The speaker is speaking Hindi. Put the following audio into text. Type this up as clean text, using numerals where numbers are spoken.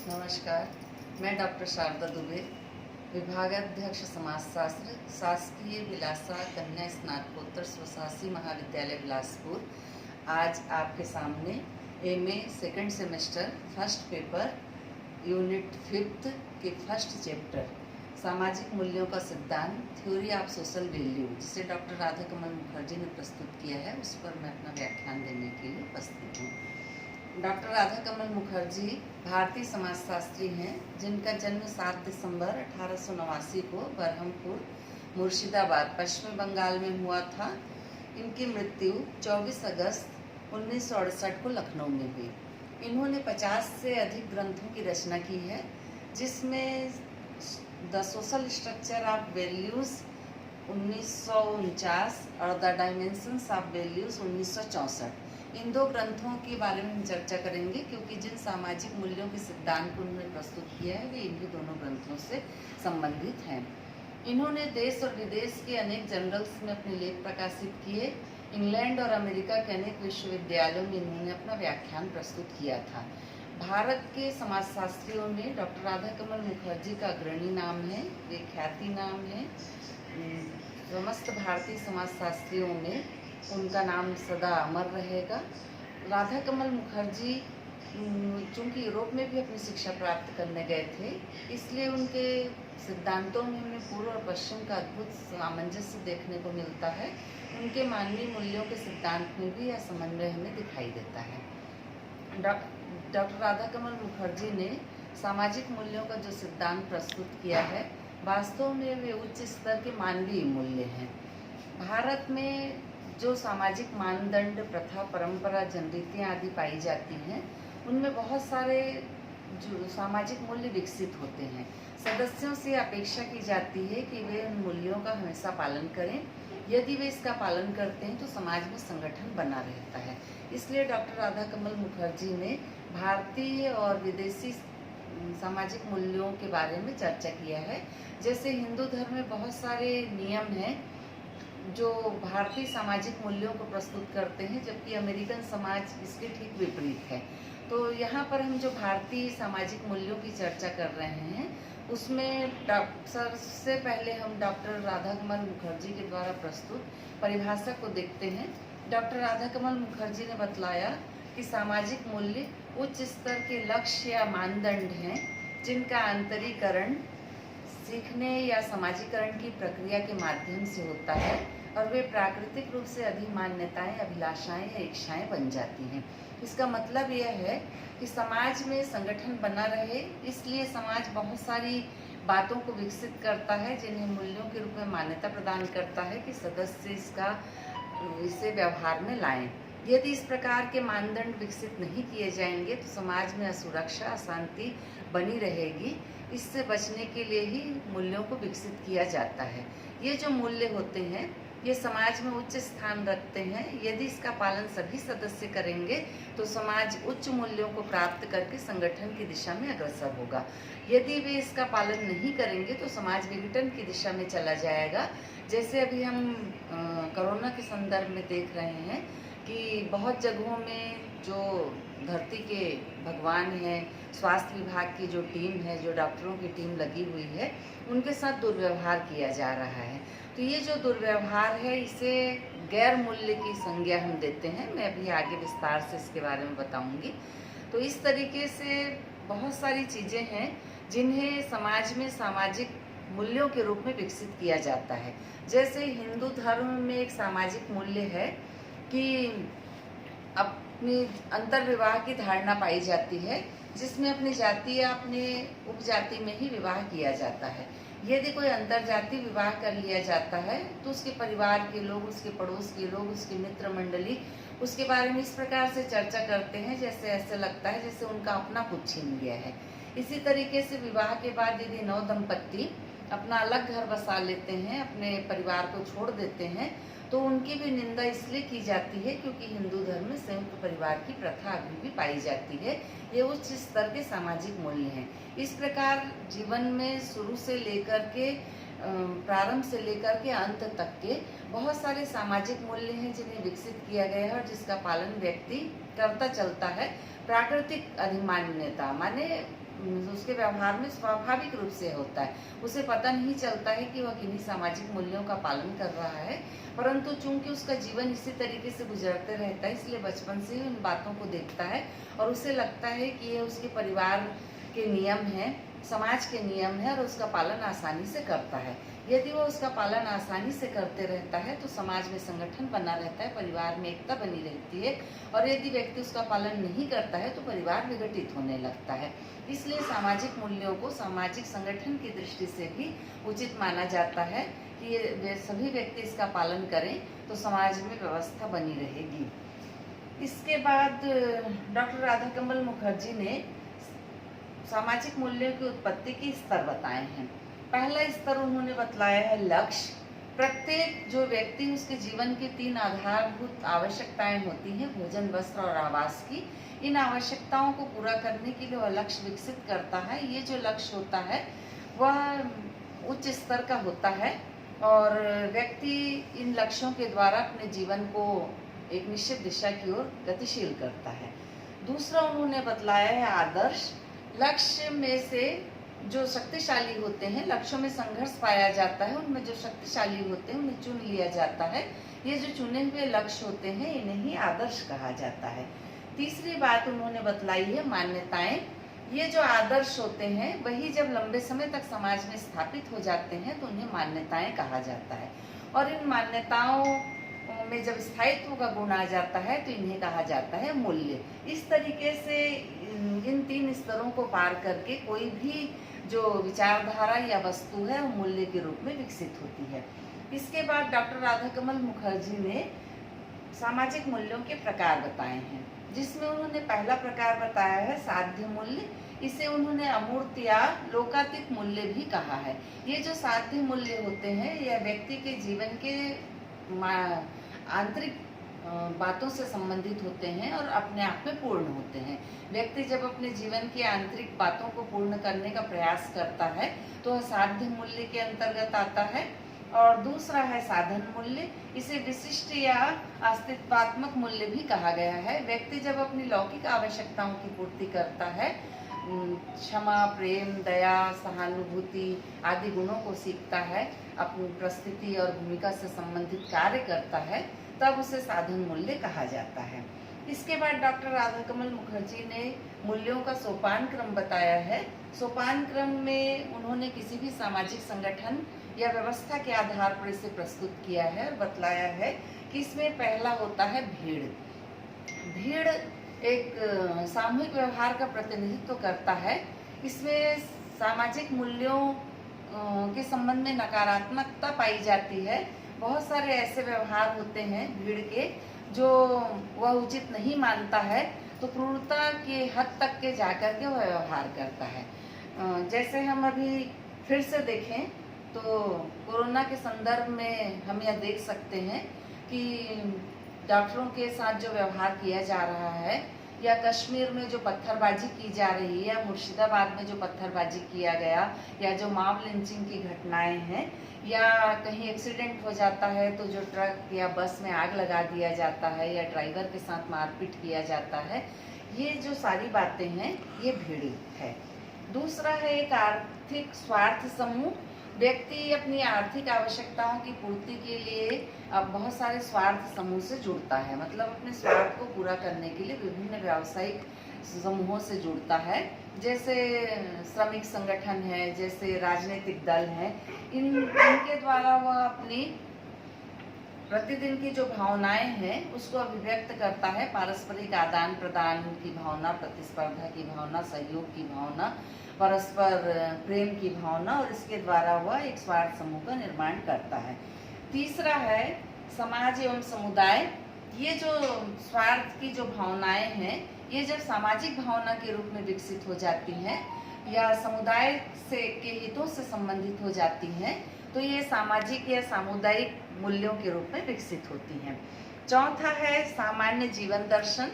नमस्कार। मैं डॉक्टर शारदा दुबे, विभागाध्यक्ष समाजशास्त्र, शासकीय बिलासा कन्या स्नातकोत्तर स्वशासी महाविद्यालय बिलासपुर। आज आपके सामने MA second semester first paper unit 5 के फर्स्ट चैप्टर सामाजिक मूल्यों का सिद्धांत थ्योरी ऑफ सोशल वैल्यू, जिसे डॉक्टर राधा कमल मुखर्जी ने प्रस्तुत किया है, उस पर मैं अपना व्याख्यान देने के लिए उपस्थित हूँ। डॉक्टर राधा कमल मुखर्जी भारतीय समाजशास्त्री हैं, जिनका जन्म 7 दिसंबर 1889 को बरहमपुर, मुर्शिदाबाद, पश्चिम बंगाल में हुआ था। इनकी मृत्यु 24 अगस्त 1968 को लखनऊ में हुई। इन्होंने 50 से अधिक ग्रंथों की रचना की है, जिसमें the social structure of values 1949 और द डायमेंशंस ऑफ वैल्यूज़ 1964। इन दो ग्रंथों के बारे में हम चर्चा करेंगे, क्योंकि जिन सामाजिक मूल्यों के सिद्धांत को उन्होंने प्रस्तुत किया है वे इन्हीं दोनों ग्रंथों से संबंधित हैं। इन्होंने देश और विदेश के अनेक जर्नल्स में अपने लेख प्रकाशित किए। इंग्लैंड और अमेरिका के अनेक विश्वविद्यालयों में इन्होंने अपना व्याख्यान प्रस्तुत किया था। भारत के समाजशास्त्रियों में डॉक्टर राधा कमल मुखर्जी का अग्रणी नाम है, वे ख्याति नाम है। समस्त भारतीय समाजशास्त्रियों में उनका नाम सदा अमर रहेगा। राधा कमल मुखर्जी चूँकि यूरोप में भी अपनी शिक्षा प्राप्त करने गए थे, इसलिए उनके सिद्धांतों में हमें पूर्व और पश्चिम का अद्भुत सामंजस्य देखने को मिलता है। उनके मानवीय मूल्यों के सिद्धांत में भी यह समन्वय हमें दिखाई देता है। डॉक्टर राधा कमल मुखर्जी ने सामाजिक मूल्यों का जो सिद्धांत प्रस्तुत किया है, वास्तव में वे उच्च स्तर के मानवीय मूल्य हैं। भारत में जो सामाजिक मानदंड, प्रथा, परंपरा, जनरीतियाँ आदि पाई जाती हैं, उनमें बहुत सारे जो सामाजिक मूल्य विकसित होते हैं। सदस्यों से अपेक्षा की जाती है कि वे उन मूल्यों का हमेशा पालन करें। यदि वे इसका पालन करते हैं तो समाज में संगठन बना रहता है। इसलिए डॉक्टर राधा कमल मुखर्जी ने भारतीय और विदेशी सामाजिक मूल्यों के बारे में चर्चा किया है। जैसे हिंदू धर्म में बहुत सारे नियम हैं जो भारतीय सामाजिक मूल्यों को प्रस्तुत करते हैं, जबकि अमेरिकन समाज इसके ठीक विपरीत है। तो यहाँ पर हम जो भारतीय सामाजिक मूल्यों की चर्चा कर रहे हैं, उसमें सबसे पहले हम डॉक्टर राधा कमल मुखर्जी के द्वारा प्रस्तुत परिभाषा को देखते हैं। डॉक्टर राधा कमल मुखर्जी ने बतलाया कि सामाजिक मूल्य उच्च स्तर के लक्ष्य या मानदंड हैं, जिनका आंतरीकरण सीखने या समाजीकरण की प्रक्रिया के माध्यम से होता है, और वे प्राकृतिक रूप से अधिमान्यताएं, अभिलाषाएं या इच्छाएं बन जाती हैं। इसका मतलब यह है कि समाज में संगठन बना रहे, इसलिए समाज बहुत सारी बातों को विकसित करता है, जिन्हें मूल्यों के रूप में मान्यता प्रदान करता है कि सदस्य इसे व्यवहार में लाएं। यदि इस प्रकार के मानदंड विकसित नहीं किए जाएंगे तो समाज में असुरक्षा, अशांति बनी रहेगी। इससे बचने के लिए ही मूल्यों को विकसित किया जाता है। ये जो मूल्य होते हैं, ये समाज में उच्च स्थान रखते हैं। यदि इसका पालन सभी सदस्य करेंगे तो समाज उच्च मूल्यों को प्राप्त करके संगठन की दिशा में अग्रसर होगा। यदि वे इसका पालन नहीं करेंगे तो समाज विघटन की दिशा में चला जाएगा। जैसे अभी हम कोरोना के संदर्भ में देख रहे हैं कि बहुत जगहों में जो धरती के भगवान हैं, स्वास्थ्य विभाग की जो टीम है, जो डॉक्टरों की टीम लगी हुई है, उनके साथ दुर्व्यवहार किया जा रहा है। तो ये जो दुर्व्यवहार है, इसे गैर मूल्य की संज्ञा हम देते हैं। मैं अभी आगे विस्तार से इसके बारे में बताऊंगी। तो इस तरीके से बहुत सारी चीज़ें हैं जिन्हें समाज में सामाजिक मूल्यों के रूप में विकसित किया जाता है। जैसे हिंदू धर्म में एक सामाजिक मूल्य है कि अपनी अंतर्विवाह की धारणा पाई जाती है, जिसमें अपनी जाति या अपने उपजाति में ही विवाह किया जाता है। यदि कोई अंतर्जातीय विवाह कर लिया जाता है तो उसके परिवार के लोग, उसके पड़ोस के लोग, उसके मित्र मंडली उसके बारे में इस प्रकार से चर्चा करते हैं जैसे ऐसे लगता है जैसे उनका अपना कुछ छीन गया है। इसी तरीके से विवाह के बाद यदि नव दंपत्ति अपना अलग घर बसा लेते हैं, अपने परिवार को छोड़ देते हैं, तो उनकी भी निंदा इसलिए की जाती है क्योंकि हिंदू धर्म में संयुक्त परिवार की प्रथा अभी भी पाई जाती है। ये उच्च स्तर के सामाजिक मूल्य हैं। इस प्रकार जीवन में शुरू से लेकर के प्रारंभ से लेकर के अंत तक के बहुत सारे सामाजिक मूल्य हैं जिन्हें विकसित किया गया है और जिसका पालन व्यक्ति करता चलता है। प्राकृतिक अधिमान्यता माने उसके व्यवहार में स्वाभाविक रूप से होता है, उसे पता नहीं चलता है कि वह किन्हीं सामाजिक मूल्यों का पालन कर रहा है, परंतु चूंकि उसका जीवन इसी तरीके से गुजरते रहता है इसलिए बचपन से ही उन बातों को देखता है और उसे लगता है कि ये उसके परिवार के नियम हैं, समाज के नियम है और उसका पालन आसानी से करता है। यदि वह उसका पालन आसानी से करते रहता है तो समाज में संगठन बना रहता है, परिवार में एकता बनी रहती है, और यदि व्यक्ति उसका पालन नहीं करता है तो परिवार विघटित होने लगता है। इसलिए सामाजिक मूल्यों को सामाजिक संगठन की दृष्टि से भी उचित माना जाता है कि ये सभी व्यक्ति इसका पालन करें तो समाज में व्यवस्था बनी रहेगी। इसके बाद डॉक्टर राधाकमल मुखर्जी ने सामाजिक मूल्यों की उत्पत्ति के स्तर बताए हैं। पहला स्तर उन्होंने बतलाया है लक्ष्य। प्रत्येक जो व्यक्ति उसके जीवन की 3 आधारभूत आवश्यकताएं होती हैं, भोजन, वस्त्र और आवास की, इन आवश्यकताओं को पूरा करने के लिए वह लक्ष्य विकसित करता है। ये जो लक्ष्य होता है वह उच्च स्तर का होता है और व्यक्ति इन लक्ष्यों के द्वारा अपने जीवन को एक निश्चित दिशा की ओर गतिशील करता है। दूसरा उन्होंने बतलाया है आदर्श। लक्ष्य में से जो शक्तिशाली होते हैं, लक्ष्यों में संघर्ष पाया जाता है, उनमें जो शक्तिशाली होते हैं उन्हें चुन लिया जाता है। ये जो चुने हुए लक्ष्य होते हैं इन्हें ही आदर्श कहा जाता है। तीसरी बात उन्होंने बतलाई है मान्यताएं। ये जो आदर्श होते हैं वही जब लंबे समय तक समाज में स्थापित हो जाते हैं तो उन्हें मान्यताएं कहा जाता है, और इन मान्यताओं में जब स्थायित्व का गुण आ जाता है तो इन्हें कहा जाता है मूल्य। इस तरीके से इन 3 स्तरों को पार करके कोई भी जो विचारधारा या वस्तु है वो मूल्य के रूप में विकसित होती है। इसके बाद डॉक्टर राधाकमल मुखर्जी ने सामाजिक मूल्यों के प्रकार बताए हैं, जिसमें उन्होंने पहला प्रकार बताया है साध्य मूल्य। इसे उन्होंने अमूर्त या लोकातीत मूल्य भी कहा है। ये जो साध्य मूल्य होते हैं यह व्यक्ति के जीवन के आंतरिक बातों से संबंधित होते हैं और अपने आप में पूर्ण होते हैं। व्यक्ति जब अपने जीवन की आंतरिक बातों को पूर्ण करने का प्रयास करता है तो वह साध्य मूल्य के अंतर्गत आता है। और दूसरा है साधन मूल्य। इसे विशिष्ट या अस्तित्वात्मक मूल्य भी कहा गया है। व्यक्ति जब अपनी लौकिक आवश्यकताओं की पूर्ति करता है, क्षमा, प्रेम, दया, सहानुभूति आदि गुणों को सीखता है, अपनी परिस्थिति और भूमिका से संबंधित कार्य करता है, तब उसे साधन मूल्य कहा जाता है। इसके बाद डॉक्टर राधाकमल मुखर्जी ने मूल्यों का सोपान क्रम बताया है। सोपान क्रम में उन्होंने किसी भी सामाजिक संगठन या व्यवस्था के आधार पर इसे प्रस्तुत किया है और बतलाया है कि इसमें पहला होता है भीड़। भीड़ एक सामूहिक व्यवहार का प्रतिनिधित्व करता है। इसमें सामाजिक मूल्यों के संबंध में नकारात्मकता पाई जाती है। बहुत सारे ऐसे व्यवहार होते हैं भीड़ के जो वह उचित नहीं मानता है तो क्रूरता के हद तक के जाकर के वह व्यवहार करता है। जैसे हम अभी फिर से देखें तो कोरोना के संदर्भ में हम यह देख सकते हैं कि डॉक्टरों के साथ जो व्यवहार किया जा रहा है, या कश्मीर में जो पत्थरबाजी की जा रही है, या मुर्शिदाबाद में जो पत्थरबाजी किया गया, या जो मॉब लिंचिंग की घटनाएं हैं, या कहीं एक्सीडेंट हो जाता है तो जो ट्रक या बस में आग लगा दिया जाता है या ड्राइवर के साथ मारपीट किया जाता है, ये जो सारी बातें हैं ये भीड़ है। दूसरा है एक आर्थिक स्वार्थ समूह। व्यक्ति अपनी आर्थिक आवश्यकताओं की पूर्ति के लिए अब बहुत सारे स्वार्थ समूह से जुड़ता है, मतलब अपने स्वार्थ को पूरा करने के लिए विभिन्न व्यावसायिक समूहों से जुड़ता है। जैसे श्रमिक संगठन है, जैसे राजनीतिक दल है, इनके द्वारा वह अपनी प्रतिदिन की जो भावनाएं हैं उसको अभिव्यक्त करता है। पारस्परिक आदान प्रदान की भावना, प्रतिस्पर्धा की भावना, सहयोग की भावना, परस्पर प्रेम की भावना, और इसके द्वारा वह एक स्वार्थ समूह का निर्माण करता है। तीसरा है समाज एवं समुदाय। ये जो स्वार्थ की जो भावनाएं हैं ये जब सामाजिक भावना के रूप में विकसित हो जाती हैं या समुदाय से के हितों से संबंधित हो जाती हैं तो ये सामाजिक या सामुदायिक मूल्यों के रूप में विकसित होती हैं। चौथा है सामान्य जीवन दर्शन।